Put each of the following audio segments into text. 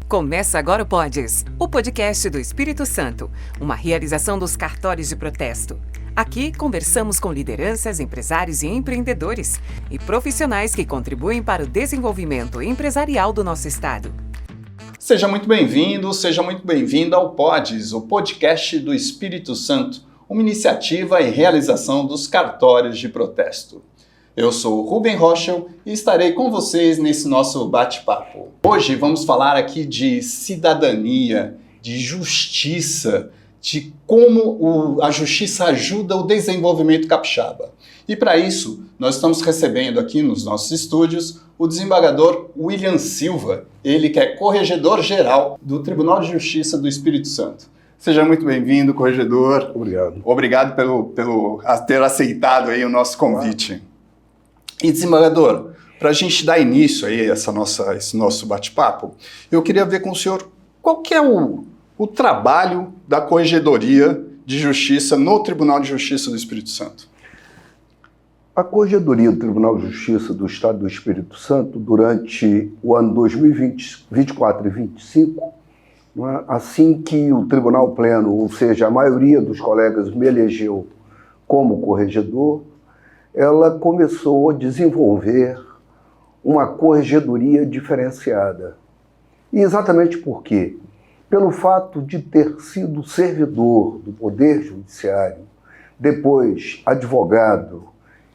Começa agora o Podes, o podcast do Espírito Santo, uma realização dos cartórios de protesto. Aqui conversamos com lideranças, empresários e empreendedores e profissionais que contribuem para o desenvolvimento empresarial do nosso estado. Seja muito bem-vindo, seja muito bem-vinda ao Podes, o podcast do Espírito Santo, uma iniciativa e realização dos cartórios de protesto. Eu sou Rubem Rochel e estarei com vocês nesse nosso bate-papo. Hoje vamos falar aqui de cidadania, de justiça, de como a justiça ajuda o desenvolvimento capixaba. E para isso, nós estamos recebendo aqui nos nossos estúdios o desembargador William Silva, ele que é corregedor-geral do Tribunal de Justiça do Espírito Santo. Seja muito bem-vindo, corregedor. Obrigado. Obrigado pelo ter aceitado aí o nosso convite. E desembargador, para a gente dar início aí a esse nosso bate-papo, eu queria ver com o senhor qual que é o trabalho da Corregedoria de Justiça no Tribunal de Justiça do Espírito Santo. A Corregedoria do Tribunal de Justiça do Estado do Espírito Santo, durante o ano 2024 e 2025, assim que o Tribunal Pleno, ou seja, a maioria dos colegas me elegeu como corregedor, ela começou a desenvolver uma corregedoria diferenciada. E exatamente por quê? Pelo fato de ter sido servidor do Poder Judiciário, depois advogado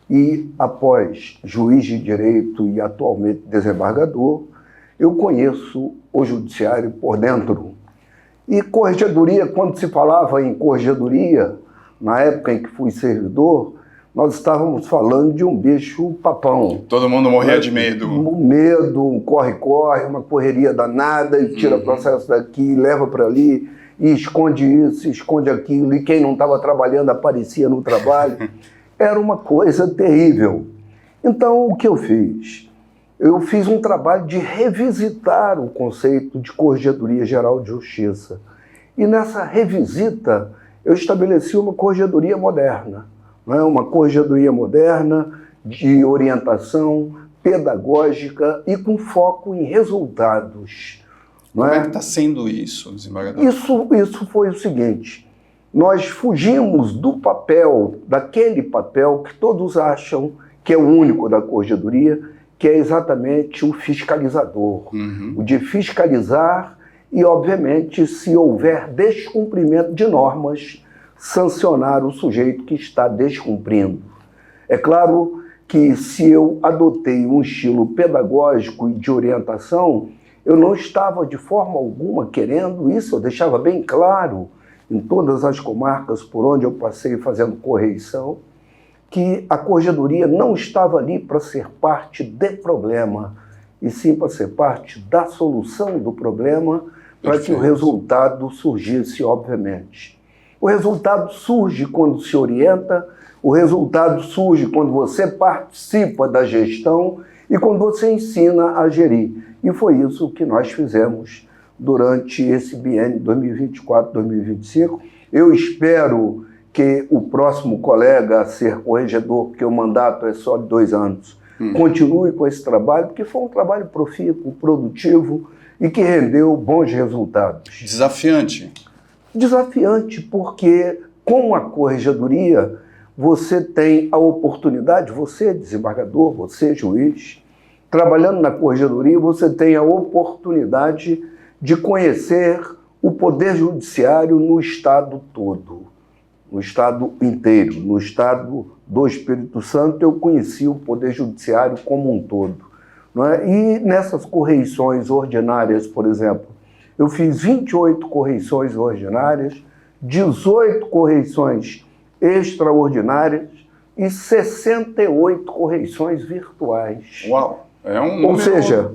e após juiz de direito e atualmente desembargador, eu conheço o Judiciário por dentro. E corregedoria, quando se falava em corregedoria, na época em que fui servidor, nós estávamos falando de um bicho-papão. Todo mundo morria de medo. Um medo, um corre-corre, uma correria danada, e tira processo daqui, leva para ali, e esconde isso, esconde aquilo, e quem não estava trabalhando aparecia no trabalho. Era uma coisa terrível. Então, o que eu fiz? Eu fiz um trabalho de revisitar o conceito de Corregedoria Geral de Justiça. E nessa revisita, eu estabeleci uma corregedoria moderna. Uma corregedoria moderna, de orientação pedagógica e com foco em resultados. Como é que está sendo isso, desembargador? Isso foi o seguinte: nós fugimos do papel, daquele papel que todos acham que é o único da corregedoria, que é exatamente o fiscalizador, o de fiscalizar e, obviamente, se houver descumprimento de normas, sancionar o sujeito que está descumprindo. É claro que se eu adotei um estilo pedagógico e de orientação, eu não estava de forma alguma querendo isso, eu deixava bem claro em todas as comarcas por onde eu passei fazendo correição, que a corregedoria não estava ali para ser parte do problema, e sim para ser parte da solução do problema, para que o resultado surgisse, obviamente. O resultado surge quando se orienta, o resultado surge quando você participa da gestão e quando você ensina a gerir. E foi isso que nós fizemos durante esse biênio 2024-2025. Eu espero que o próximo colega a ser corregedor, porque o mandato é só de 2 anos, continue com esse trabalho, porque foi um trabalho profícuo, produtivo e que rendeu bons resultados. Desafiante. Desafiante porque com a corregedoria você tem a oportunidade, você desembargador, você juiz, trabalhando na corregedoria você tem a oportunidade de conhecer o Poder Judiciário no estado todo, no estado inteiro. No estado do Espírito Santo eu conheci o Poder Judiciário como um todo. Não é? E nessas correições ordinárias, por exemplo, eu fiz 28 correições ordinárias, 18 correições extraordinárias e 68 correições virtuais. Uau! É um número... Ou seja,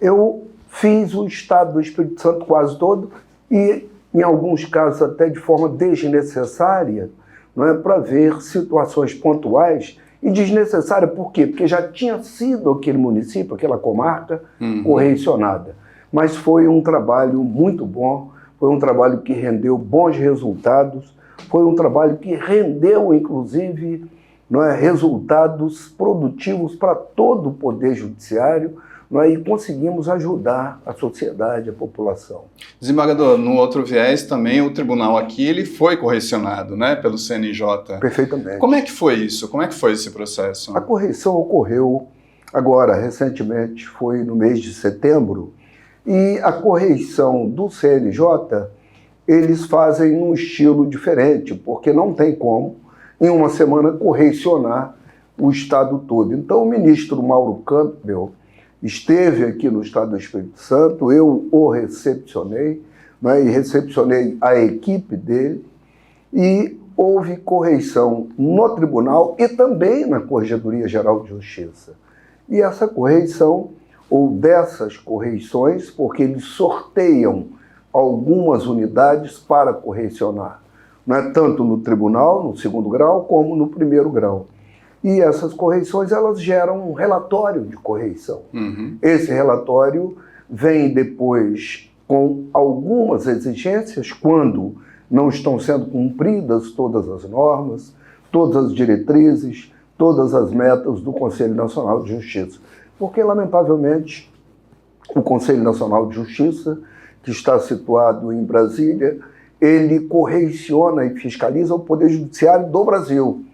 eu fiz o Estado do Espírito Santo quase todo e, em alguns casos, até de forma desnecessária, não é, para ver situações pontuais. E desnecessária por quê? Porque já tinha sido aquele município, aquela comarca, correicionada. Mas foi um trabalho muito bom, foi um trabalho que rendeu bons resultados, foi um trabalho que rendeu, inclusive, não é, resultados produtivos para todo o Poder Judiciário, e conseguimos ajudar a sociedade, a população. Desembargador, no outro viés também o tribunal aqui ele foi correcionado, né, pelo CNJ. Perfeitamente. Como é que foi isso? Como é que foi esse processo? A correição ocorreu agora, recentemente, foi no mês de setembro, e a correição do CNJ, eles fazem num estilo diferente, porque não tem como, em uma semana, correicionar o Estado todo. Então, o ministro Mauro Campbell esteve aqui no Estado do Espírito Santo, eu o recepcionei, e recepcionei a equipe dele, e houve correição no tribunal e também na Corregedoria Geral de Justiça. E essa correição, ou dessas correições, porque eles sorteiam algumas unidades para correicionar, tanto no tribunal, no segundo grau, como no primeiro grau. E essas correições, elas geram um relatório de correição. Esse relatório vem depois com algumas exigências, quando não estão sendo cumpridas todas as normas, todas as diretrizes, todas as metas do Conselho Nacional de Justiça. Porque, lamentavelmente, o Conselho Nacional de Justiça, que está situado em Brasília, ele correiciona e fiscaliza o Poder Judiciário do Brasil.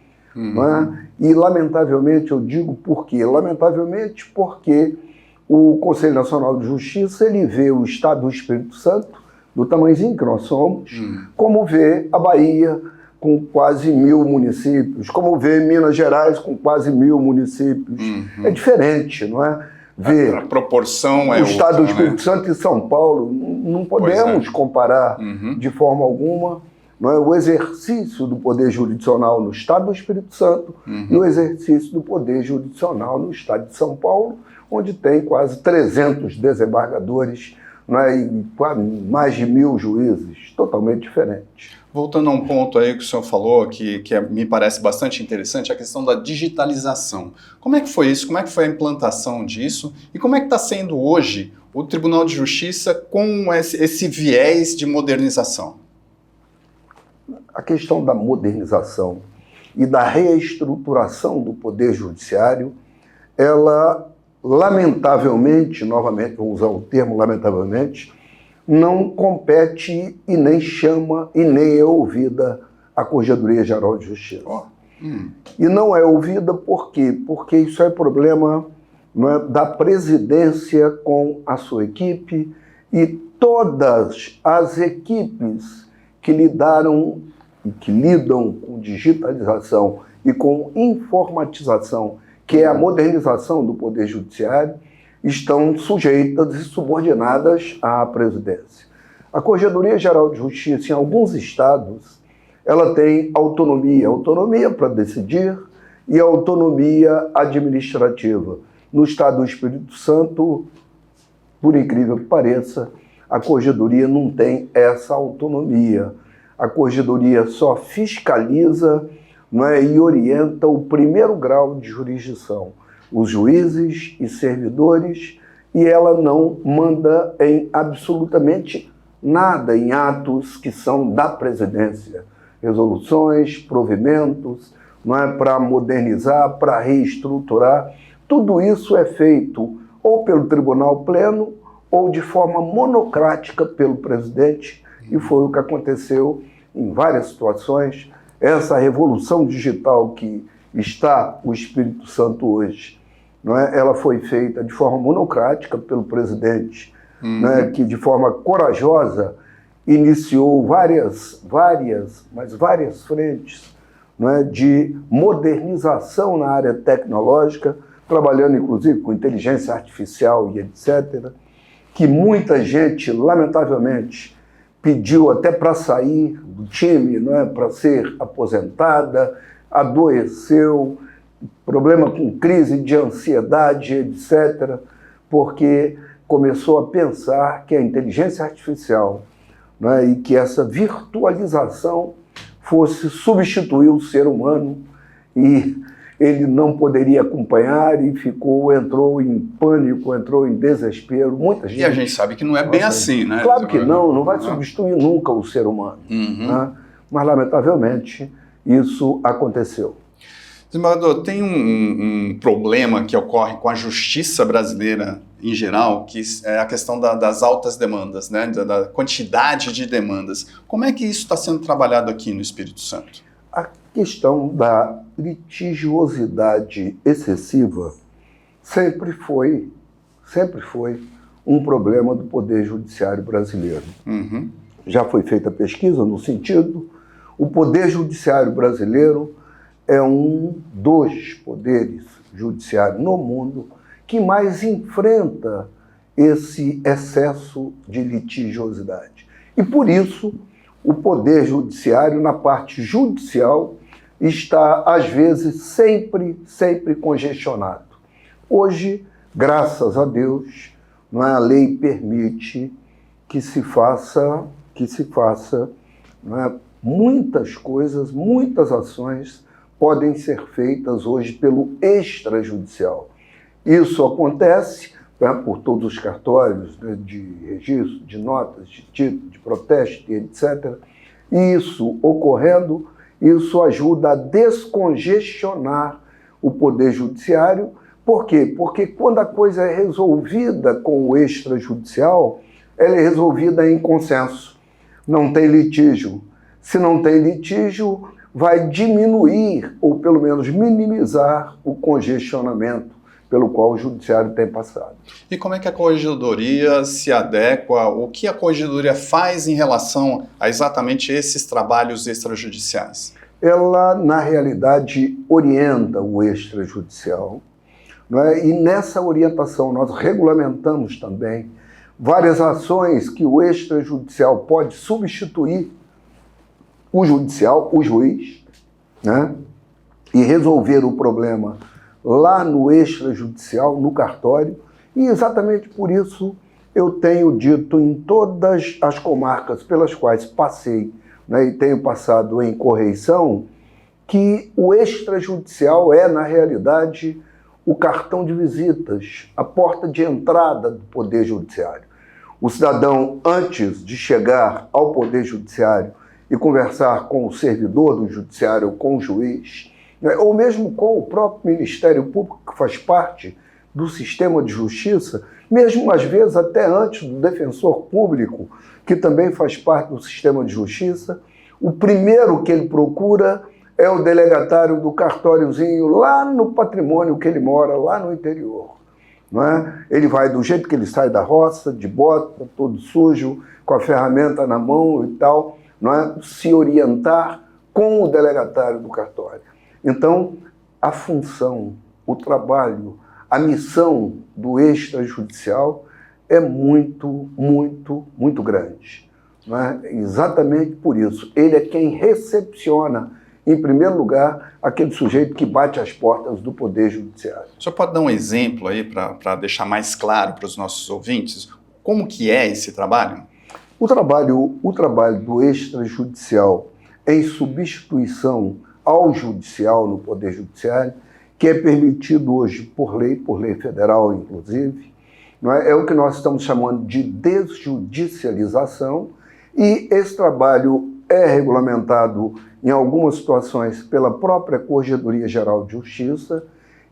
E, lamentavelmente, eu digo por quê? Lamentavelmente porque o Conselho Nacional de Justiça ele vê o Estado do Espírito Santo, do tamanhozinho que nós somos, como vê a Bahia, com quase 1.000 municípios, como vê Minas Gerais, com quase 1.000 municípios. É diferente, não é? Ver a proporção é o Estado outra, do Espírito Santo e São Paulo, não podemos comparar de forma alguma. Não é? O exercício do poder jurisdicional no Estado do Espírito Santo e o exercício do poder jurisdicional no Estado de São Paulo, onde tem quase 300 desembargadores, e mais de 1.000 juízes, totalmente diferentes. Voltando a um ponto aí que o senhor falou, que me parece bastante interessante, a questão da digitalização. Como é que foi isso? Como é que foi a implantação disso? E como é que está sendo hoje o Tribunal de Justiça com esse viés de modernização? A questão da modernização e da reestruturação do Poder Judiciário, ela, lamentavelmente, novamente, vou usar o termo lamentavelmente, não compete e nem chama e nem é ouvida a Corregedoria Geral de Justiça. E não é ouvida por quê? Porque isso é problema da presidência com a sua equipe e todas as equipes que lidam com digitalização e com informatização, que é a modernização do Poder Judiciário, estão sujeitas e subordinadas à presidência. A Corregedoria Geral de Justiça, em alguns estados, ela tem autonomia para decidir e autonomia administrativa. No Estado do Espírito Santo, por incrível que pareça, a Corregedoria não tem essa autonomia. A Corregedoria só fiscaliza e orienta o primeiro grau de jurisdição, os juízes e servidores, e ela não manda em absolutamente nada em atos que são da presidência, resoluções, provimentos, para modernizar, para reestruturar. Tudo isso é feito ou pelo Tribunal Pleno ou de forma monocrática pelo presidente, e foi o que aconteceu em várias situações. Essa revolução digital que está o Espírito Santo hoje, ela foi feita de forma monocrática pelo presidente, que de forma corajosa iniciou várias frentes de modernização na área tecnológica, trabalhando inclusive com inteligência artificial e etc., que muita gente, lamentavelmente, pediu até para sair do time, para ser aposentada, adoeceu, problema com crise de ansiedade, etc., porque começou a pensar que a inteligência artificial e que essa virtualização fosse substituir o ser humano, e ele não poderia acompanhar e entrou em pânico, entrou em desespero. Muita gente, e a gente sabe que não é bem assim, né? Claro que não vai substituir nunca o ser humano. Mas, lamentavelmente, isso aconteceu. Desembargador, tem um problema que ocorre com a justiça brasileira em geral, que é a questão das altas demandas, né? Da quantidade de demandas. Como é que isso está sendo trabalhado aqui no Espírito Santo? A questão da litigiosidade excessiva sempre foi um problema do Poder Judiciário brasileiro. Uhum. Já foi feita pesquisa no sentido, o Poder Judiciário brasileiro é um dos poderes judiciários no mundo que mais enfrenta esse excesso de litigiosidade. E por isso, o Poder Judiciário, na parte judicial, está, às vezes, sempre congestionado. Hoje, graças a Deus, a lei permite que se faça muitas coisas, muitas ações podem ser feitas hoje pelo extrajudicial. Isso acontece por todos os cartórios, de registro, de notas, de título, de protesto, etc. E isso ocorrendo, isso ajuda a descongestionar o Poder Judiciário. Por quê? Porque quando a coisa é resolvida com o extrajudicial, ela é resolvida em consenso. Não tem litígio. Se não tem litígio, vai diminuir, ou pelo menos minimizar, o congestionamento pelo qual o judiciário tem passado. E como é que a Corregedoria se adequa? O que a Corregedoria faz em relação a exatamente esses trabalhos extrajudiciais? Ela, na realidade, orienta o extrajudicial, não é? E nessa orientação nós regulamentamos também várias ações que o extrajudicial pode substituir o judicial, o juiz, né? E resolver o problema lá no extrajudicial, no cartório. E exatamente por isso eu tenho dito em todas as comarcas pelas quais passei, né, e tenho passado em correição, que o extrajudicial é, na realidade, o cartão de visitas, a porta de entrada do Poder Judiciário. O cidadão, antes de chegar ao Poder Judiciário e conversar com o servidor do Judiciário, com o juiz, né, ou mesmo com o próprio Ministério Público, que faz parte do sistema de justiça, mesmo às vezes até antes do defensor público, que também faz parte do sistema de justiça, o primeiro que ele procura é o delegatário do cartóriozinho lá no patrimônio que ele mora, lá no interior. Não é? Ele vai do jeito que ele sai da roça, de bota, todo sujo, com a ferramenta na mão e tal, não é? Se orientar com o delegatário do cartório. Então, a função, o trabalho, a missão do extrajudicial é muito grande. Não é? Exatamente por isso. Ele é quem recepciona, em primeiro lugar, aquele sujeito que bate as portas do Poder Judiciário. O senhor pode dar um exemplo aí para deixar mais claro para os nossos ouvintes como que é esse trabalho? O trabalho do extrajudicial em substituição ao judicial no Poder Judiciário, que é permitido hoje por lei federal, inclusive, não é? É o que nós estamos chamando de desjudicialização, e esse trabalho é regulamentado em algumas situações pela própria Corregedoria Geral de Justiça,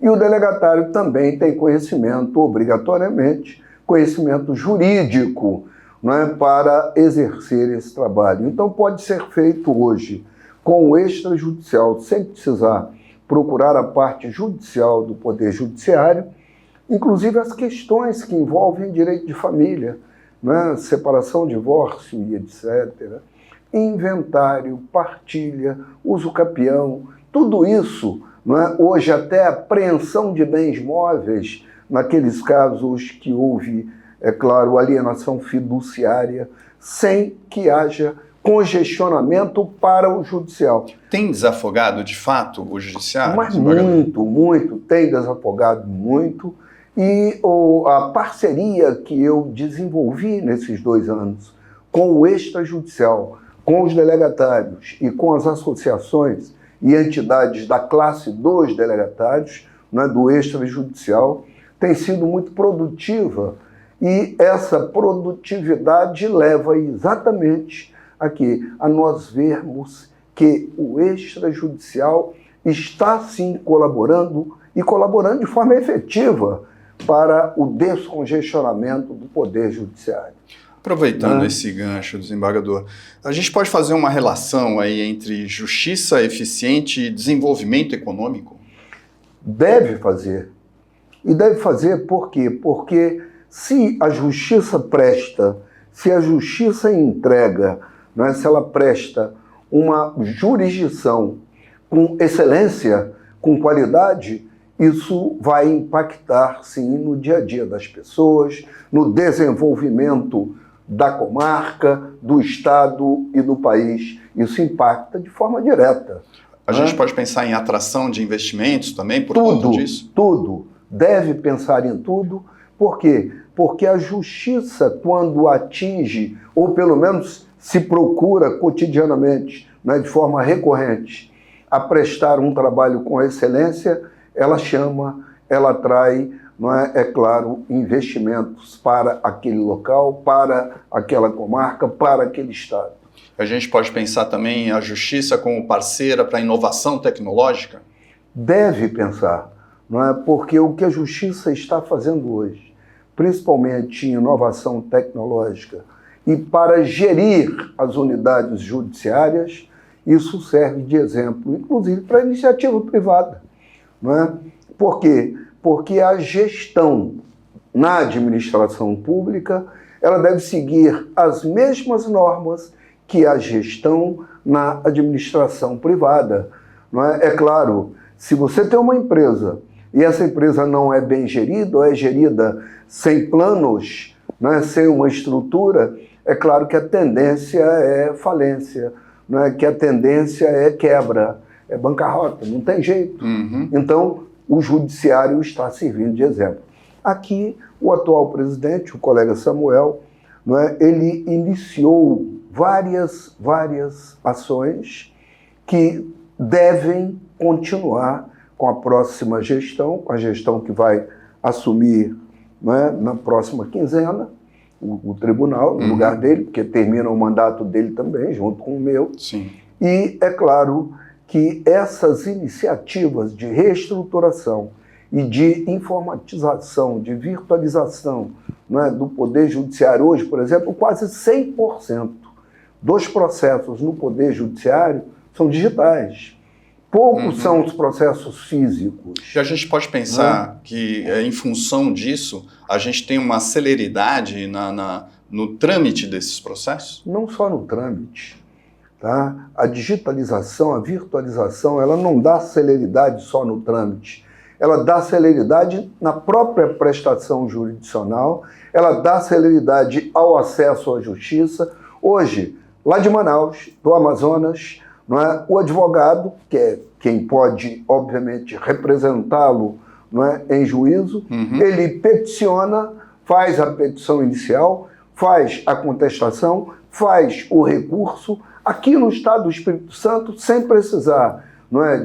e o delegatário também tem conhecimento, obrigatoriamente, conhecimento jurídico, não é, para exercer esse trabalho. Então pode ser feito hoje com o extrajudicial, sem precisar procurar a parte judicial do Poder Judiciário, inclusive as questões que envolvem direito de família, né, separação, divórcio e etc., inventário, partilha, uso capião, tudo isso, não é, hoje até apreensão de bens móveis, naqueles casos que houve, é claro, alienação fiduciária, sem que haja congestionamento para o judicial. Tem desafogado, de fato, o judiciário? Mas muito, tem desafogado muito. E a parceria que eu desenvolvi nesses 2 anos com o extrajudicial, com os delegatários e com as associações e entidades da classe dos delegatários, né, do extrajudicial, tem sido muito produtiva. E essa produtividade leva exatamente aqui a nós vermos que o extrajudicial está sim colaborando e colaborando de forma efetiva para o descongestionamento do Poder Judiciário. Aproveitando esse gancho, desembargador, a gente pode fazer uma relação aí entre justiça eficiente e desenvolvimento econômico? Deve fazer. E deve fazer por quê? Porque se a justiça presta, se a justiça entrega, se ela presta uma jurisdição com excelência, com qualidade, isso vai impactar, sim, no dia a dia das pessoas, no desenvolvimento da comarca, do Estado e do país. Isso impacta de forma direta. A gente pode pensar em atração de investimentos também por conta disso? Tudo. Deve pensar em tudo. Por quê? Porque a justiça, quando atinge, ou pelo menos se procura cotidianamente, de forma recorrente, a prestar um trabalho com excelência, ela chama, ela atrai, é claro, investimentos para aquele local, para aquela comarca, para aquele estado. A gente pode pensar também a justiça como parceira para a inovação tecnológica? Deve pensar, porque o que a justiça está fazendo hoje, principalmente em inovação tecnológica, e para gerir as unidades judiciárias, isso serve de exemplo, inclusive para a iniciativa privada. Por quê? Porque a gestão na administração pública, ela deve seguir as mesmas normas que a gestão na administração privada. É claro, se você tem uma empresa e essa empresa não é bem gerida, ou é gerida sem planos, sem uma estrutura, é claro que a tendência é falência, que a tendência é quebra, é bancarrota, não tem jeito. Então, o judiciário está servindo de exemplo. Aqui, o atual presidente, o colega Samuel, ele iniciou várias ações que devem continuar com a próxima gestão, com a gestão que vai assumir na próxima quinzena, o tribunal, no lugar dele, porque termina o mandato dele também, junto com o meu. Sim. E é claro que essas iniciativas de reestruturação e de informatização, de virtualização do Poder Judiciário hoje, por exemplo, quase 100% dos processos no Poder Judiciário são digitais. Poucos são os processos físicos. E a gente pode pensar que, em função disso, a gente tem uma celeridade no trâmite desses processos? Não só no trâmite. Tá? A digitalização, a virtualização, ela não dá celeridade só no trâmite. Ela dá celeridade na própria prestação jurisdicional, ela dá celeridade ao acesso à justiça. Hoje, lá de Manaus, do Amazonas, o advogado, que é quem pode, obviamente, representá-lo em juízo, ele peticiona, faz a petição inicial, faz a contestação, faz o recurso, aqui no estado do Espírito Santo, sem precisar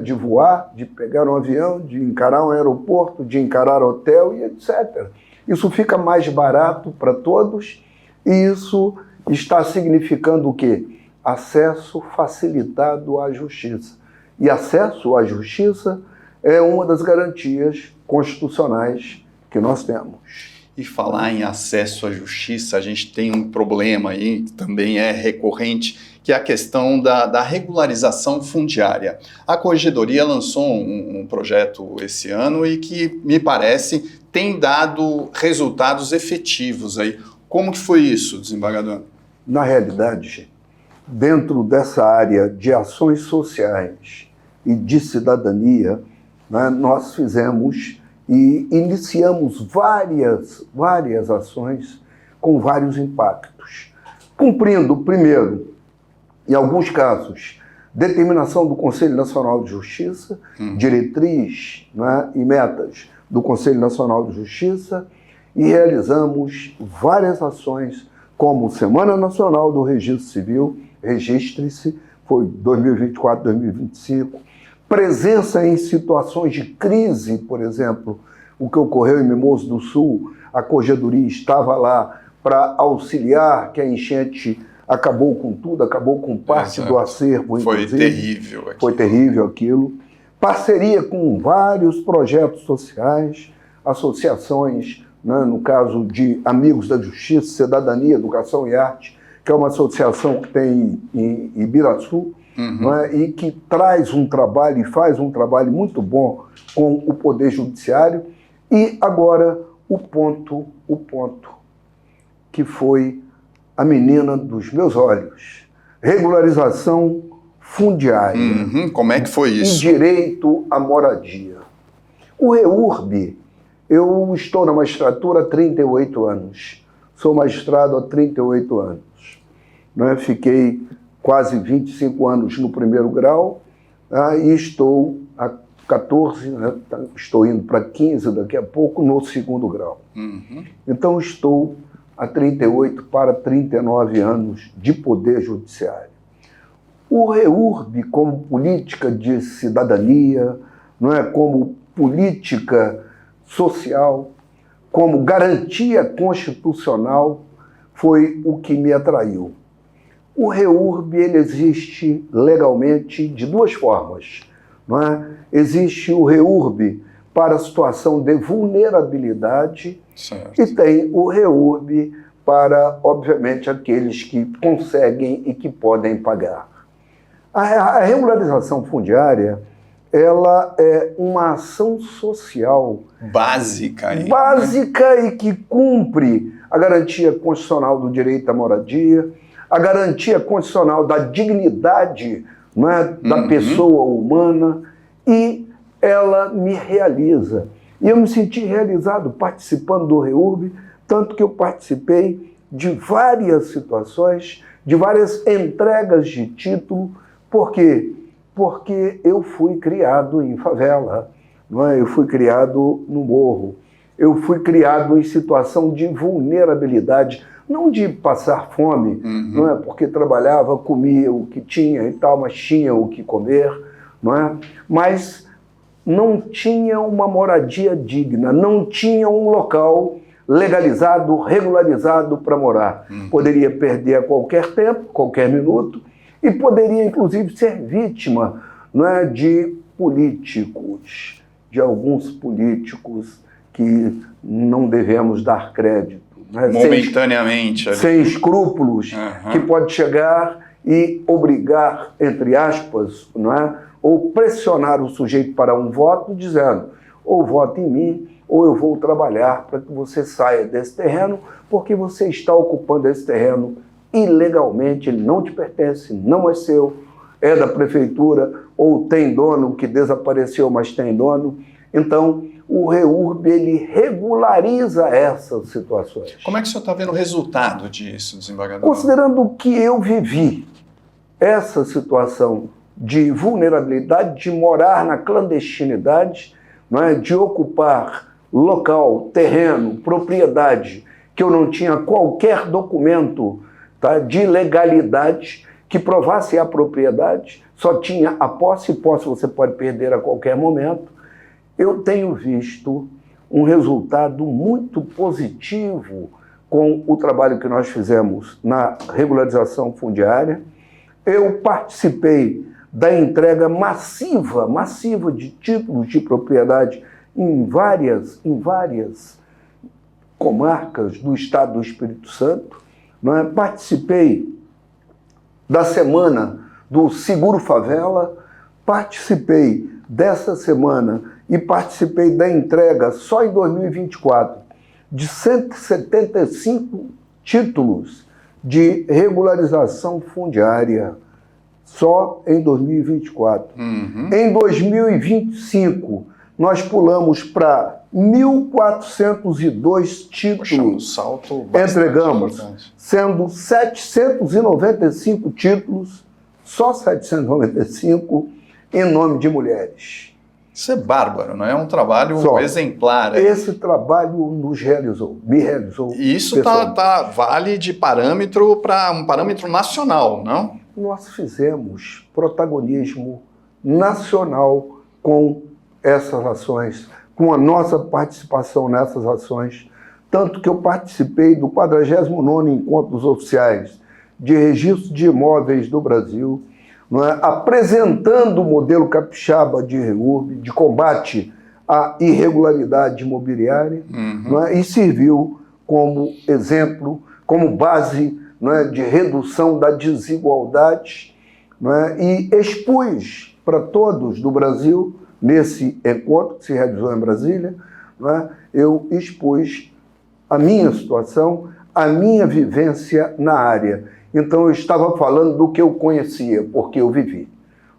de voar, de pegar um avião, de encarar um aeroporto, de encarar hotel e etc. Isso fica mais barato para todos e isso está significando o quê? Acesso facilitado à justiça. E acesso à justiça é uma das garantias constitucionais que nós temos. E falar em acesso à justiça, a gente tem um problema aí, que também é recorrente, que é a questão da regularização fundiária. A Corregedoria lançou um projeto esse ano e que, me parece, tem dado resultados efetivos aí. Como que foi isso, desembargador? Na realidade, dentro dessa área de ações sociais e de cidadania, nós fizemos e iniciamos várias ações com vários impactos. Cumprindo, primeiro, em alguns casos, determinação do Conselho Nacional de Justiça, diretriz e metas do Conselho Nacional de Justiça, e realizamos várias ações, como Semana Nacional do Registro Civil, registre-se, foi 2024, 2025, presença em situações de crise, por exemplo, o que ocorreu em Mimoso do Sul, a Corregedoria estava lá para auxiliar, que a enchente acabou com tudo, acabou com parte do acervo, inclusive. Foi terrível aquilo. Foi terrível aquilo. parceria com vários projetos sociais, associações, né, no caso de Amigos da Justiça, Cidadania, Educação e Arte, que é uma associação que tem em Ibiraçu, né, e que traz um trabalho e faz um trabalho muito bom com o Poder Judiciário. E agora o ponto que foi a menina dos meus olhos, regularização fundiária. Como é que foi isso? E direito à moradia. O REURB, eu estou na magistratura há 38 anos. Sou magistrado há 38 anos. Né? Fiquei quase 25 anos no primeiro grau, e estou há 14, né? Estou indo para 15 daqui a pouco, no segundo grau. Então estou há 38 para 39 anos de Poder Judiciário. O REURB, como política de cidadania, não é, como política social, como garantia constitucional, foi o que me atraiu. O REURB, ele existe legalmente de duas formas. Não é? Existe o REURB para a situação de vulnerabilidade, certo, e tem o REURB para, obviamente, aqueles que conseguem e que podem pagar. A regularização fundiária, ela é uma ação social básica e que cumpre a garantia constitucional do direito à moradia, a garantia constitucional da dignidade, né, da pessoa humana, e ela me realiza. E eu me senti realizado participando do REURB, tanto que eu participei de várias situações, de várias entregas de título. Por quê? Porque eu fui criado em favela, não é? Eu fui criado no morro, eu fui criado em situação de vulnerabilidade, não de passar fome, não é? Porque trabalhava, comia o que tinha e tal, mas tinha o que comer, não é? Mas não tinha uma moradia digna, não tinha um local legalizado, regularizado para morar. Poderia perder a qualquer tempo, qualquer minuto, e poderia, inclusive, ser vítima, não é, de políticos, de alguns políticos que não devemos dar crédito. Né? Momentaneamente. Sem escrúpulos, que pode chegar e obrigar, entre aspas, não é, ou pressionar o sujeito para um voto, dizendo, ou vote em mim, ou eu vou trabalhar para que você saia desse terreno, porque você está ocupando esse terreno ilegalmente, ele não te pertence, não é seu, é da prefeitura, ou tem dono que desapareceu, mas tem dono. Então, o REURB, ele regulariza essas situações. Como é que o senhor está vendo o resultado disso, desembargador? Considerando que eu vivi essa situação de vulnerabilidade, de morar na clandestinidade, não é? De ocupar local, terreno, propriedade, que eu não tinha qualquer documento, tá, de legalidade que provasse a propriedade, só tinha a posse, e posse você pode perder a qualquer momento. Eu tenho visto um resultado muito positivo com o trabalho que nós fizemos na regularização fundiária. Eu participei da entrega massiva de títulos de propriedade em várias comarcas do estado do Espírito Santo. Não é? Participei da semana do Seguro Favela, participei dessa semana e participei da entrega, só em 2024, de 175 títulos de regularização fundiária, só em 2024. Em 2025, nós pulamos para 1.402 títulos, entregamos, sendo 795 títulos, só 795, em nome de mulheres. Isso é bárbaro, não é? Um trabalho exemplar. Esse trabalho nos realizou, me realizou. E isso vale de parâmetro para um parâmetro nacional, não? Nós fizemos protagonismo nacional com essas ações, com a nossa participação nessas ações, tanto que eu participei do 49º Encontro dos Oficiais de Registro de Imóveis do Brasil, não é? Apresentando o modelo capixaba de REURB, de combate à irregularidade imobiliária, não é? E serviu como exemplo, como base, não é? De redução da desigualdade, não é? E expus para todos do Brasil, nesse encontro que se realizou em Brasília, não é? Eu expus a minha situação, a minha vivência na área. Então eu estava falando do que eu conhecia, porque eu vivi.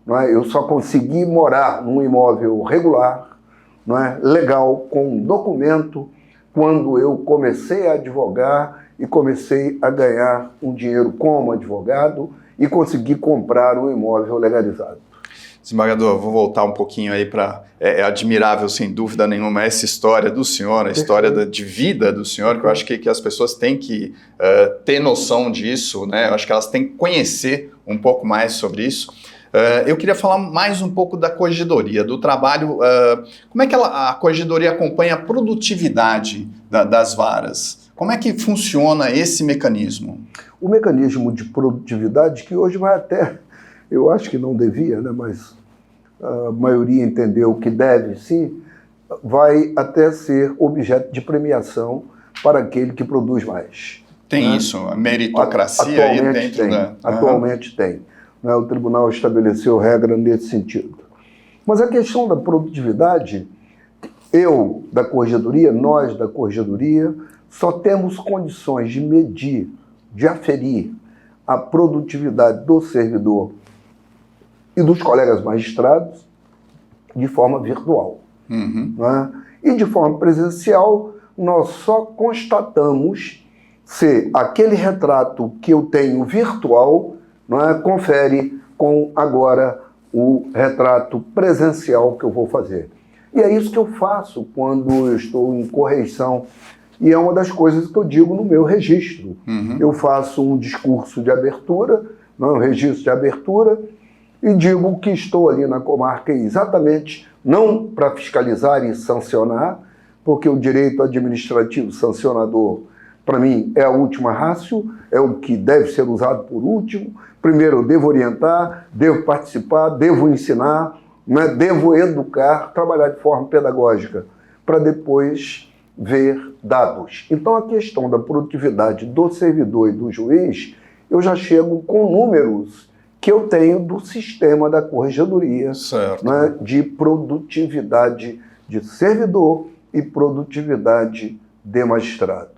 Não é? Eu só consegui morar num imóvel regular, não é? Legal, com um documento, quando eu comecei a advogar e comecei a ganhar um dinheiro como advogado e consegui comprar um imóvel legalizado. Desembargador, vou voltar um pouquinho aí para... É admirável, sem dúvida nenhuma, essa história do senhor, a história de vida do senhor, que eu acho que as pessoas têm que ter noção disso, né? Eu acho que elas têm que conhecer um pouco mais sobre isso. Eu queria falar mais um pouco da corregedoria, do trabalho. Como é que a corregedoria acompanha a produtividade das varas? Como é que funciona esse mecanismo? O mecanismo de produtividade, que hoje vai até... Eu acho que não devia, né? Mas a maioria entendeu que deve, sim, vai até ser objeto de premiação para aquele que produz mais. Tem, né? Isso, a meritocracia aí dentro da... Atualmente tem. Né? O tribunal estabeleceu regra nesse sentido. Mas a questão da produtividade, eu da corregedoria, nós da corregedoria, só temos condições de medir, de aferir a produtividade do servidor e dos colegas magistrados de forma virtual. Né? E de forma presencial, nós só constatamos se aquele retrato que eu tenho virtual, né, confere com agora o retrato presencial que eu vou fazer. E é isso que eu faço quando eu estou em correição. E é uma das coisas que eu digo no meu registro. Eu faço um discurso de abertura, um registro de abertura, e digo que estou ali na comarca exatamente não para fiscalizar e sancionar, porque o direito administrativo sancionador, para mim, é a última ratio, é o que deve ser usado por último. Primeiro, eu devo orientar, devo participar, devo ensinar, né, devo educar, trabalhar de forma pedagógica, para depois ver dados. Então, a questão da produtividade do servidor e do juiz, eu já chego com números que eu tenho do sistema da corregedoria, né, de produtividade de servidor e produtividade de magistrado.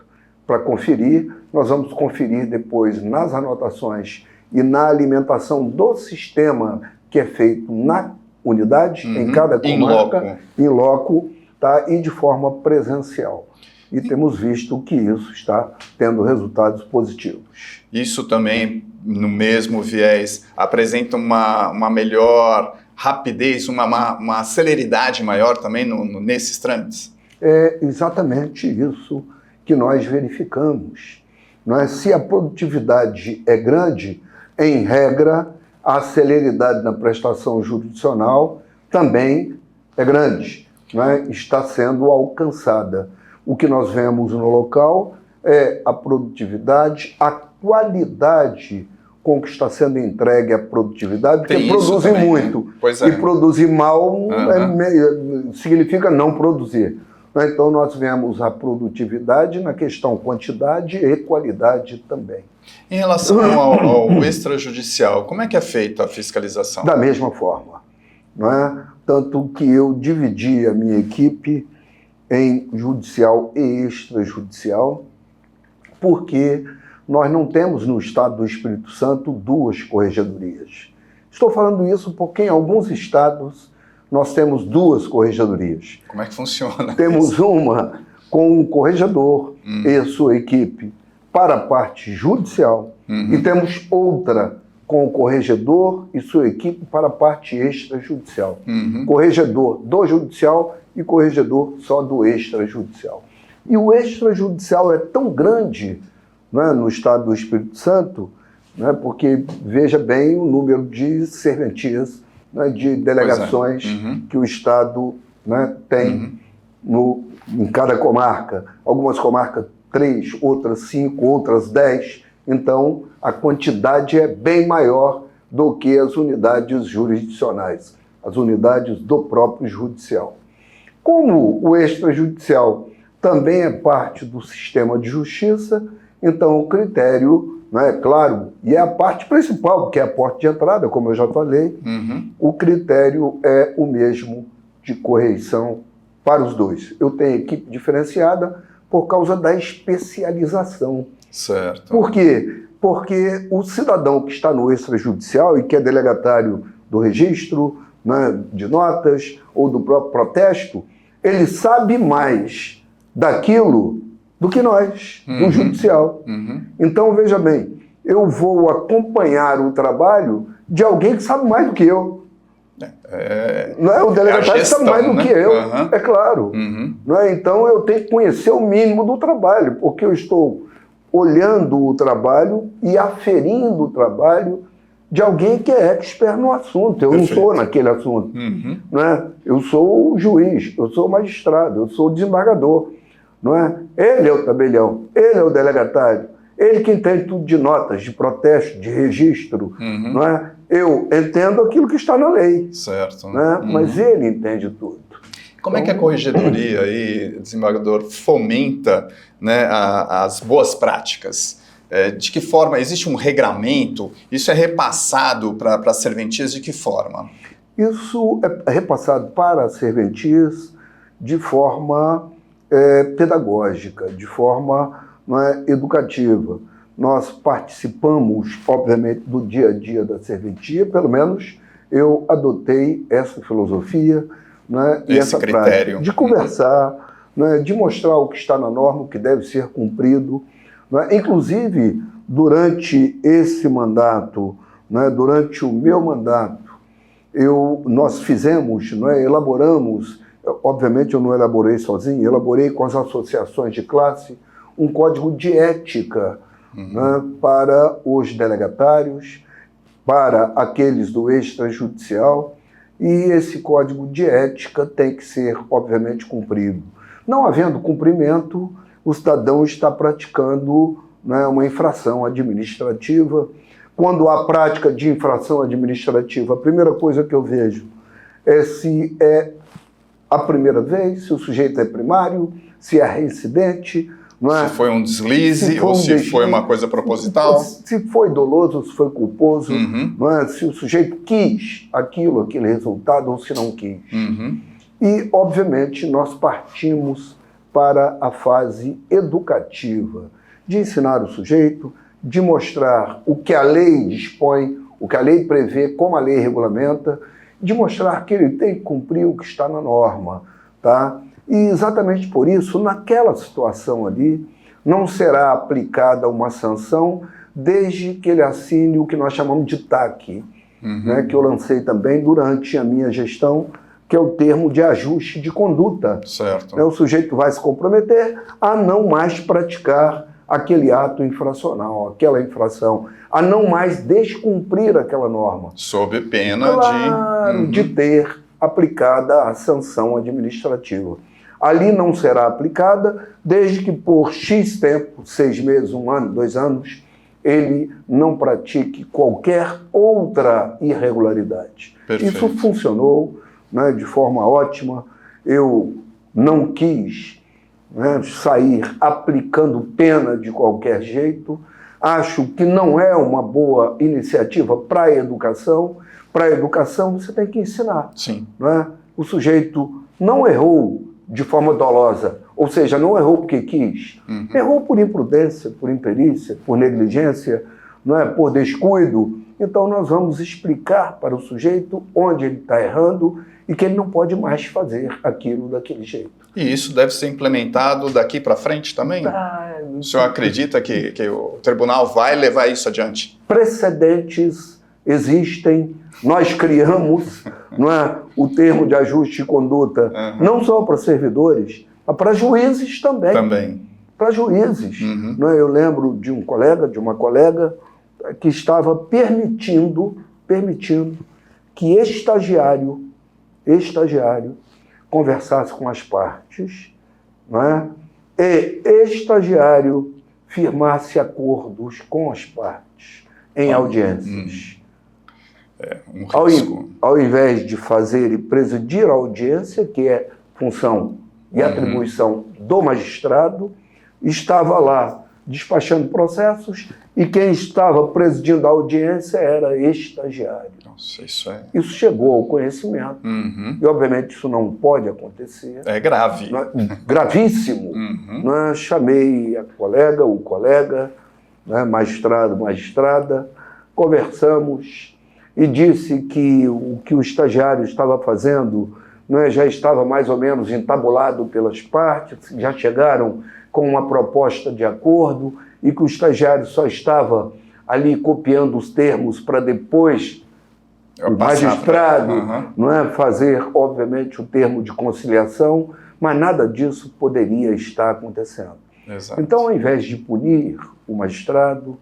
Para conferir, nós vamos conferir depois nas anotações e na alimentação do sistema que é feito na unidade, em cada comarca, em loco, tá, e de forma presencial. E temos visto que isso está tendo resultados positivos. Isso também, no mesmo viés, apresenta uma melhor rapidez, uma celeridade maior também nesses trâmites? É exatamente isso que nós verificamos. Se a produtividade é grande, em regra, a celeridade na prestação jurisdicional também é grande, está sendo alcançada. O que nós vemos no local é a produtividade, a qualidade com que está sendo entregue a produtividade, porque produzir muito e produzir mal significa não produzir. Então nós vemos a produtividade na questão quantidade e qualidade também. Em relação ao extrajudicial, como é que é feita a fiscalização? Da mesma forma. Tanto que eu dividi a minha equipe em judicial e extrajudicial, porque nós não temos no estado do Espírito Santo duas corregedorias. Estou falando isso porque em alguns estados nós temos duas corregedorias. Como é que funciona? Temos uma com um corregedor e sua equipe para a parte judicial e temos outra com o corregedor e sua equipe para a parte extrajudicial. Corregedor do judicial e corregedor só do extrajudicial. E o extrajudicial é tão grande, no estado do Espírito Santo, porque veja bem o número de serventias, de delegações que o estado tem em cada comarca. Algumas comarcas 3, outras 5, outras 10. Então, a quantidade é bem maior do que as unidades jurisdicionais, as unidades do próprio judicial. Como o extrajudicial também é parte do sistema de justiça, então o critério, né, claro, e é a parte principal, porque é a porta de entrada, como eu já falei, o critério é o mesmo de correição para os dois. Eu tenho equipe diferenciada por causa da especialização. Certo. Por quê? Porque o cidadão que está no extrajudicial e que é delegatário do registro, né, de notas ou do próprio protesto, ele sabe mais daquilo do que nós, do judicial. Então, veja bem, eu vou acompanhar o trabalho de alguém que sabe mais do que eu. Não é? O delegatário sabe mais do que eu, é claro. Não é? Então, eu tenho que conhecer o mínimo do trabalho, porque eu estou olhando o trabalho e aferindo o trabalho de alguém que é expert no assunto. Eu não sou naquele assunto. Não é? Eu sou o juiz, eu sou o magistrado, eu sou o desembargador. Não é? Ele é o tabelião, ele é o delegatário, ele que entende tudo de notas, de protesto, de registro. Não é? Eu entendo aquilo que está na lei. Certo. Não é? Mas ele entende tudo. Como é que a corregedoria aí, desembargador, fomenta, né, as boas práticas? De que forma? Existe um regramento? Isso é repassado para as serventias de que forma? Isso é repassado para as serventias de forma pedagógica, de forma, não é, educativa. Nós participamos, obviamente, do dia a dia da serventia, pelo menos eu adotei essa filosofia, né, e essa critério prática de conversar, né, de mostrar o que está na norma, o que deve ser cumprido. Né? Inclusive, durante esse mandato, né, durante o meu mandato, nós fizemos, né, elaboramos, obviamente eu não elaborei sozinho, elaborei com as associações de classe um código de ética, né, para os delegatários, para aqueles do extrajudicial, e esse código de ética tem que ser, obviamente, cumprido. Não havendo cumprimento, o cidadão está praticando, né, uma infração administrativa. Quando há prática de infração administrativa, a primeira coisa que eu vejo é se é a primeira vez, se o sujeito é primário, se é reincidente, não é? Se foi um deslize ou se foi uma coisa proposital. Se foi doloso, se foi culposo, não é? Se o sujeito quis aquele resultado ou se não quis. E, obviamente, nós partimos para a fase educativa, de ensinar o sujeito, de mostrar o que a lei dispõe, o que a lei prevê, como a lei regulamenta, de mostrar que ele tem que cumprir o que está na norma. Tá? E exatamente por isso, naquela situação ali, não será aplicada uma sanção desde que ele assine o que nós chamamos de TAC, né, que eu lancei também durante a minha gestão, que é o termo de ajuste de conduta. Certo. O sujeito vai se comprometer a não mais praticar aquele ato infracional, aquela infração, a não mais descumprir aquela norma. Sob pena de ter aplicada a sanção administrativa. Ali não será aplicada desde que por X tempo, 6 meses, 1 ano, 2 anos, ele não pratique qualquer outra irregularidade. Perfeito. Isso funcionou, né, de forma ótima. Eu não quis, né, sair aplicando pena de qualquer jeito. Acho que não é uma boa iniciativa para a educação. Para a educação você tem que ensinar. Sim. Né? O sujeito não errou de forma dolosa, ou seja, não errou porque quis. Errou por imprudência, por imperícia, por negligência, não é? Por descuido. Então nós vamos explicar para o sujeito onde ele está errando e que ele não pode mais fazer aquilo daquele jeito. E isso deve ser implementado daqui para frente também? O senhor acredita que o tribunal vai levar isso adiante? Precedentes existem, nós criamos, não é, o termo de ajuste de conduta, não só para servidores, mas para juízes também. Para juízes. Não é? Eu lembro de um colega, de uma colega, que estava permitindo que estagiário conversasse com as partes, não é? E estagiário firmasse acordos com as partes em audiências. um risco. Ao invés de fazer e presidir a audiência, que é função e atribuição do magistrado, estava lá despachando processos e quem estava presidindo a audiência era estagiário. Nossa, isso chegou ao conhecimento e, obviamente, isso não pode acontecer. É grave. Gravíssimo. Chamei o colega, magistrado, magistrada, conversamos e disse que o que o estagiário estava fazendo já estava mais ou menos entabulado pelas partes, já chegaram com uma proposta de acordo e que o estagiário só estava ali copiando os termos para depois o magistrado fazer, obviamente, o termo de conciliação, mas nada disso poderia estar acontecendo. Exato. Então, ao invés de punir o magistrado,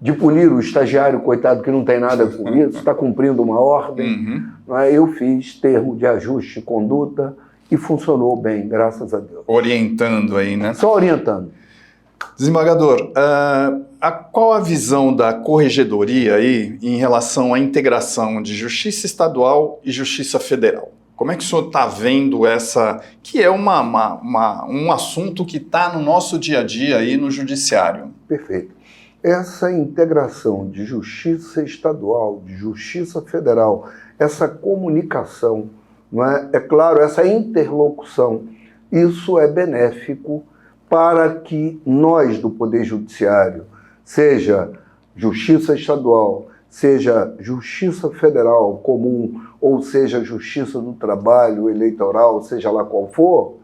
de punir o estagiário, coitado, que não tem nada com isso, está cumprindo uma ordem, eu fiz termo de ajuste de conduta e funcionou bem, graças a Deus. Orientando aí, né? Só orientando. Desembargador, qual a visão da Corregedoria aí em relação à integração de Justiça Estadual e Justiça Federal? Como é que o senhor está vendo essa, que é um assunto que está no nosso dia a dia aí no Judiciário? Perfeito. Essa integração de Justiça Estadual, de Justiça Federal, essa comunicação, é claro, essa interlocução, isso é benéfico para que nós do Poder Judiciário, seja Justiça Estadual, seja Justiça Federal comum, ou seja Justiça do Trabalho, eleitoral, seja lá qual for,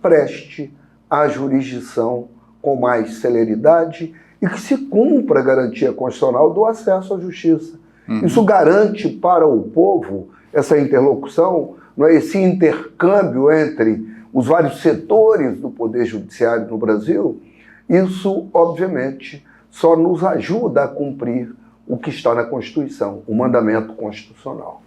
preste a jurisdição com mais celeridade e que se cumpra a garantia constitucional do acesso à justiça. Isso garante para o povo essa interlocução, esse intercâmbio entre os vários setores do Poder Judiciário no Brasil. Isso, obviamente, só nos ajuda a cumprir o que está na Constituição, o mandamento constitucional.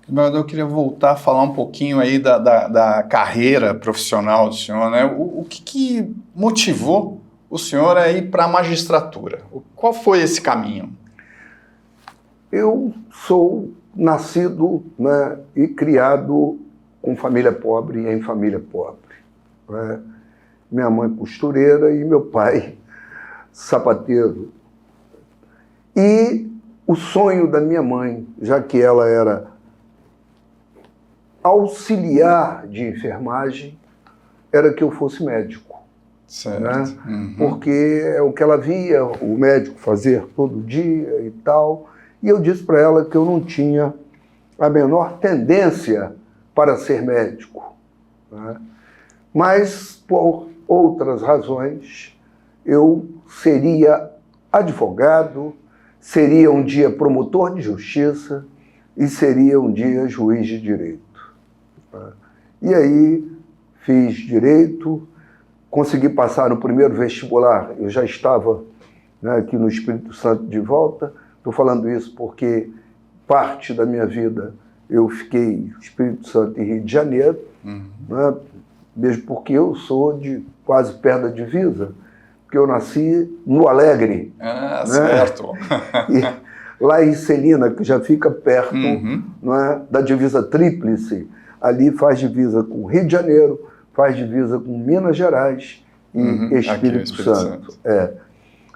Eu queria voltar a falar um pouquinho aí da carreira profissional do senhor, né? O que motivou o senhor a ir para a magistratura? Qual foi esse caminho? Eu sou nascido e criado com família pobre e em família pobre. Minha mãe costureira e meu pai sapateiro. E o sonho da minha mãe, já que ela era auxiliar de enfermagem, era que eu fosse médico. Certo. Porque é o que ela via o médico fazer todo dia e tal. E eu disse para ela que eu não tinha a menor tendência para ser médico. Mas, por outras razões, eu seria advogado, seria um dia promotor de justiça e seria um dia juiz de direito. E aí fiz direito, consegui passar no primeiro vestibular, eu já estava aqui no Espírito Santo de volta. Estou falando isso porque parte da minha vida eu fiquei Espírito Santo e Rio de Janeiro, mesmo porque eu sou de quase perto da divisa, porque eu nasci no Alegre. Certo. E lá em Celina, que já fica perto da divisa tríplice, ali faz divisa com Rio de Janeiro, faz divisa com Minas Gerais e Espírito Santo.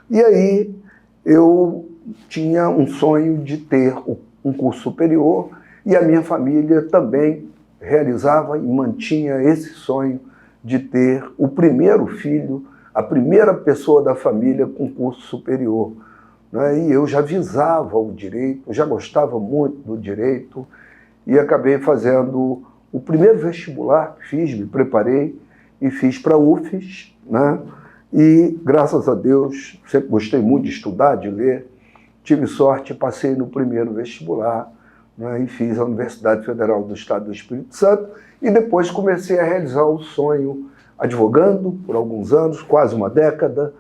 E aí eu tinha um sonho de ter um curso superior e a minha família também realizava e mantinha esse sonho de ter o primeiro filho, a primeira pessoa da família com curso superior. E eu já visava o direito, já gostava muito do direito e acabei fazendo o primeiro vestibular que fiz, me preparei e fiz para a UFES, e graças a Deus, sempre gostei muito de estudar, de ler, tive sorte, passei no primeiro vestibular, e fiz a Universidade Federal do Estado do Espírito Santo e depois comecei a realizar o sonho advogando por alguns anos, quase uma década.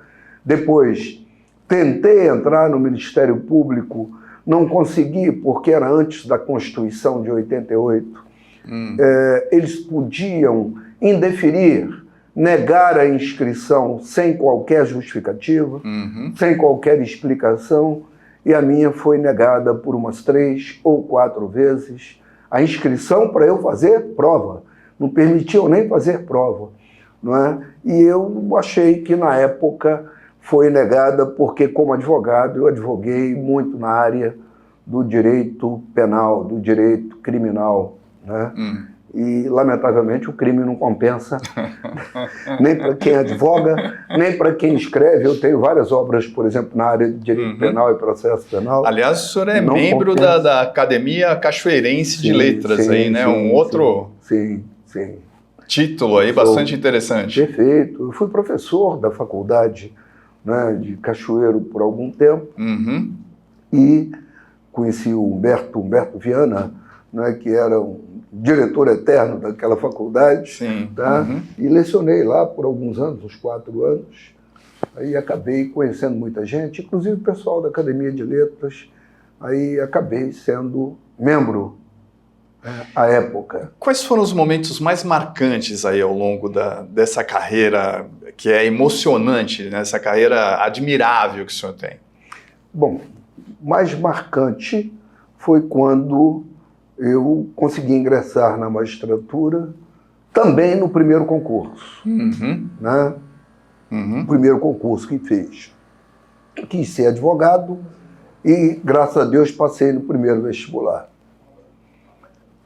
Depois tentei entrar no Ministério Público, não consegui porque era antes da Constituição de 88. Eles podiam indeferir, negar a inscrição sem qualquer justificativa, sem qualquer explicação. e a minha foi negada por umas 3 ou 4 vezes a inscrição para eu fazer prova. Não permitiam nem fazer prova, não é? E eu achei que na época foi negada porque, como advogado, eu advoguei muito na área do direito penal, do direito criminal, né? E, lamentavelmente, o crime não compensa nem para quem advoga, nem para quem escreve. Eu tenho várias obras, por exemplo, na área de direito penal e processo penal. Aliás, o senhor é membro da Academia Cachoeirense de Letras, aí, né? Outro título aí bastante interessante. Perfeito. Eu fui professor da faculdade, né, de Cachoeiro por algum tempo e conheci o Humberto Viana, né, que era um diretor eterno daquela faculdade, tá? E lecionei lá por alguns anos, uns 4 anos. Aí acabei conhecendo muita gente, inclusive o pessoal da Academia de Letras. Aí acabei sendo membro à época. Quais foram os momentos mais marcantes aí ao longo dessa carreira, que é emocionante, né? Essa carreira admirável que o senhor tem? Bom, mais marcante foi quando eu consegui ingressar na magistratura também no primeiro concurso, né? O primeiro concurso que fiz. Quis ser advogado e, graças a Deus, passei no primeiro vestibular.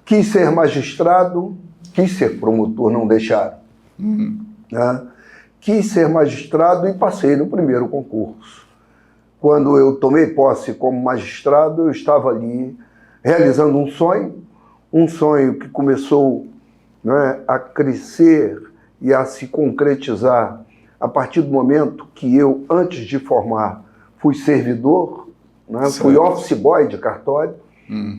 Quis ser magistrado, quis ser promotor, não deixaram. Né? Quis ser magistrado e passei no primeiro concurso. Quando eu tomei posse como magistrado, eu estava ali realizando um sonho que começou, né, a crescer e a se concretizar a partir do momento que eu, antes de formar, fui servidor, né, fui office boy de cartório,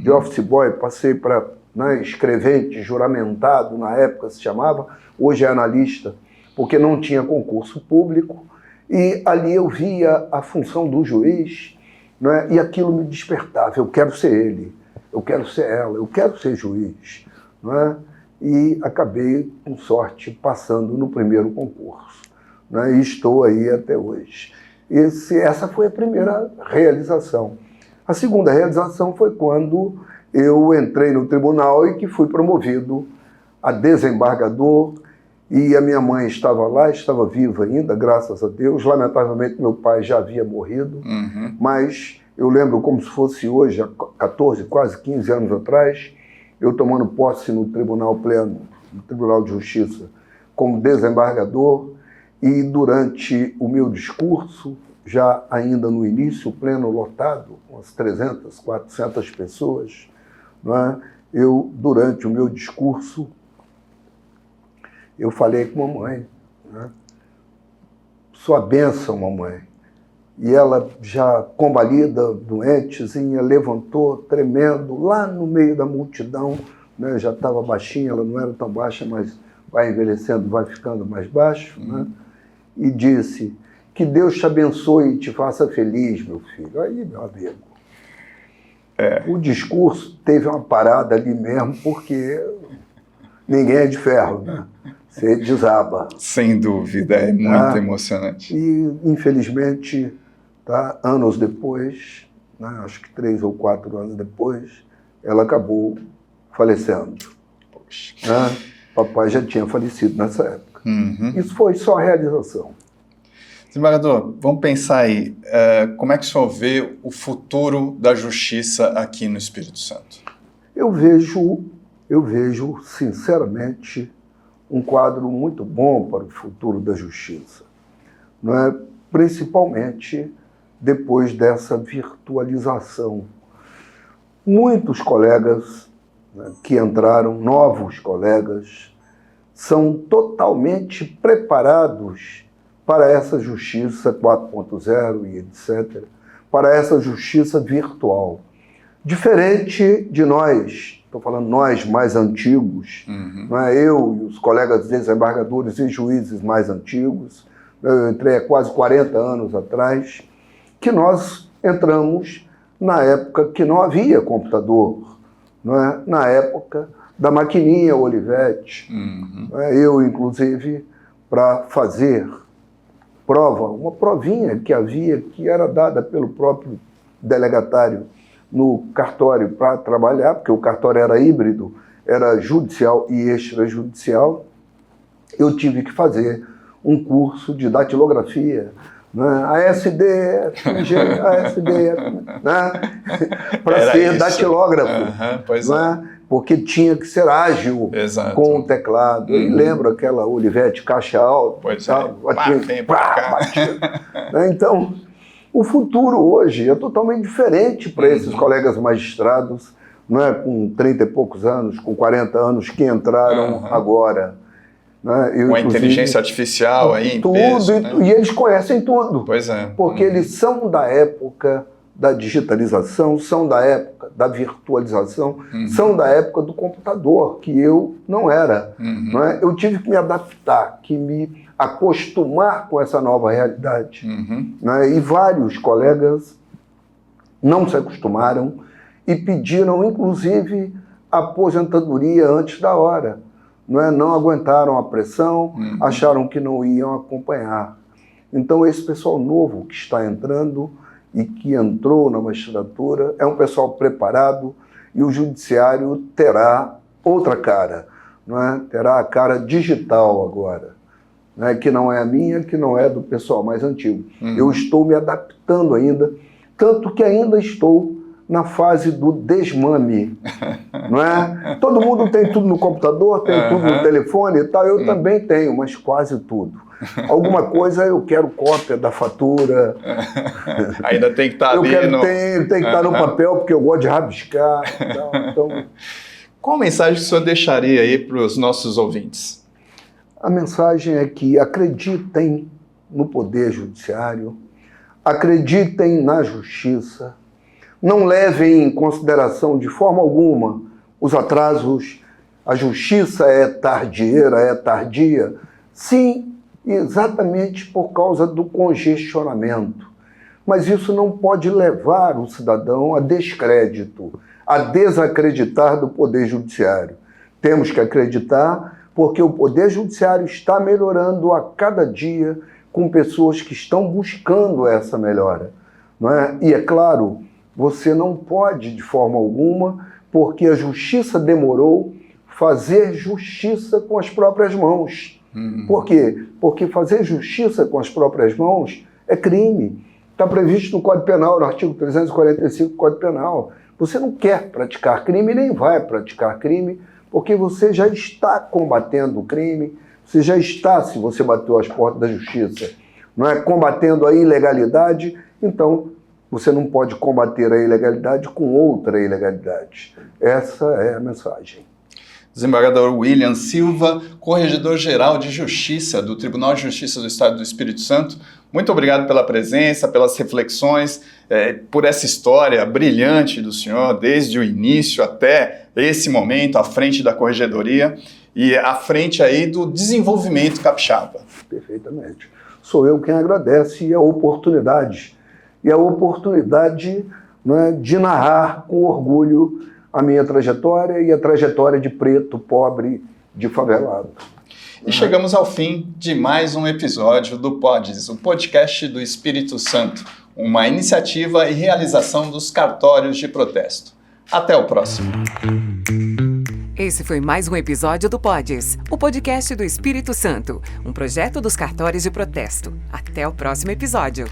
de office boy passei para, né, escrevente juramentado, na época se chamava, hoje é analista, porque não tinha concurso público, e ali eu via a função do juiz, né, e aquilo me despertava, eu quero ser ele, eu quero ser ela, eu quero ser juiz, né? E acabei, com sorte, passando no primeiro concurso, né? E estou aí até hoje. Essa foi a primeira realização. A segunda realização foi quando eu entrei no tribunal e que fui promovido a desembargador, e a minha mãe estava lá, estava viva ainda, graças a Deus. Lamentavelmente, meu pai já havia morrido, mas eu lembro como se fosse hoje, há 14, quase 15 anos atrás, eu tomando posse no Tribunal Pleno, no Tribunal de Justiça, como desembargador, e durante o meu discurso, já ainda no início, o pleno lotado, umas 300, 400 pessoas, não é? Eu, durante o meu discurso, eu falei com a mamãe, né? Sua bênção, mamãe. E ela, já combalida, doentezinha, levantou, tremendo, lá no meio da multidão, né? Já estava baixinha, ela não era tão baixa, mas vai envelhecendo, vai ficando mais baixo, né? E disse: que Deus te abençoe e te faça feliz, meu filho. Aí, meu amigo, o discurso teve uma parada ali mesmo, porque ninguém é de ferro, né? Você desaba. Sem dúvida, é muito emocionante. E, infelizmente, tá, anos depois, né, acho que 3 ou 4 anos depois, ela acabou falecendo. Poxa. Né? Papai já tinha falecido nessa época. Isso foi só realização. Desembargador, vamos pensar aí, como é que o senhor vê o futuro da justiça aqui no Espírito Santo? Eu vejo, sinceramente, um quadro muito bom para o futuro da justiça, não é? Principalmente depois dessa virtualização. Muitos colegas, né, que entraram, novos colegas, são totalmente preparados para essa justiça 4.0 e etc., para essa justiça virtual. Diferente de nós, estou falando nós mais antigos, não é? Eu e os colegas desembargadores e juízes mais antigos, eu entrei há quase 40 anos atrás, que nós entramos na época que não havia computador, não é? Na época da maquininha Olivetti. Eu, inclusive, para fazer prova, uma provinha que havia, que era dada pelo próprio delegatário no cartório para trabalhar, porque o cartório era híbrido, era judicial e extrajudicial, eu tive que fazer um curso de datilografia, né? ASD, né? Para ser isso. Datilógrafo, pois né? Porque tinha que ser ágil. Exato. Com o teclado. E lembro aquela Olivetti caixa alta. Pois tal, batia. Então, o futuro hoje é totalmente diferente para esses colegas magistrados, não é? Com 30 e poucos anos, com 40 anos, que entraram agora. Né? Com a inteligência artificial aí em tudo, peso, né? E eles conhecem tudo. Pois é. Porque eles são da época da digitalização, são da época da virtualização, são da época do computador, que eu não era. Não é? Eu tive que me adaptar, que me acostumar com essa nova realidade. Né? E vários colegas não se acostumaram e pediram, inclusive, aposentadoria antes da hora. Não aguentaram a pressão, acharam que não iam acompanhar. Então, esse pessoal novo que está entrando e que entrou na magistratura é um pessoal preparado e o judiciário terá outra cara, não é? Terá a cara digital agora, né? Que não é a minha, que não é do pessoal mais antigo. Eu estou me adaptando ainda, tanto que ainda estou na fase do desmame, não é? Todo mundo tem tudo no computador, tem tudo no telefone e tal, eu também tenho, mas quase tudo. Alguma coisa eu quero cópia da fatura. Ainda tem que estar ali. Tem que estar no papel, porque eu gosto de rabiscar e tal. Então, qual mensagem que o senhor deixaria aí para os nossos ouvintes? A mensagem é que acreditem no poder judiciário, acreditem na justiça, não levem em consideração de forma alguma os atrasos. A justiça é tardia, sim, exatamente por causa do congestionamento. Mas isso não pode levar o cidadão a descrédito, a desacreditar do Poder Judiciário. Temos que acreditar porque o Poder Judiciário está melhorando a cada dia com pessoas que estão buscando essa melhora. Não é? E é claro, você não pode, de forma alguma, porque a justiça demorou, fazer justiça com as próprias mãos. Por quê? Porque fazer justiça com as próprias mãos é crime. Está previsto no Código Penal, no artigo 345 do Código Penal. Você não quer praticar crime, nem vai praticar crime, porque você já está combatendo o crime, você já está, se você bateu as portas da justiça, não é, combatendo a ilegalidade, então você não pode combater a ilegalidade com outra ilegalidade. Essa é a mensagem. Desembargador William Silva, Corregedor-Geral de Justiça do Tribunal de Justiça do Estado do Espírito Santo, muito obrigado pela presença, pelas reflexões, por essa história brilhante do senhor, desde o início até esse momento, à frente da Corregedoria e à frente aí do desenvolvimento capixaba. Perfeitamente. Sou eu quem agradece a oportunidade. E a oportunidade, né, de narrar com orgulho a minha trajetória e a trajetória de preto, pobre, de favelado. E chegamos ao fim de mais um episódio do Podes, o podcast do Espírito Santo, uma iniciativa e realização dos cartórios de protesto. Até o próximo. Esse foi mais um episódio do Podes, o podcast do Espírito Santo, um projeto dos cartórios de protesto. Até o próximo episódio.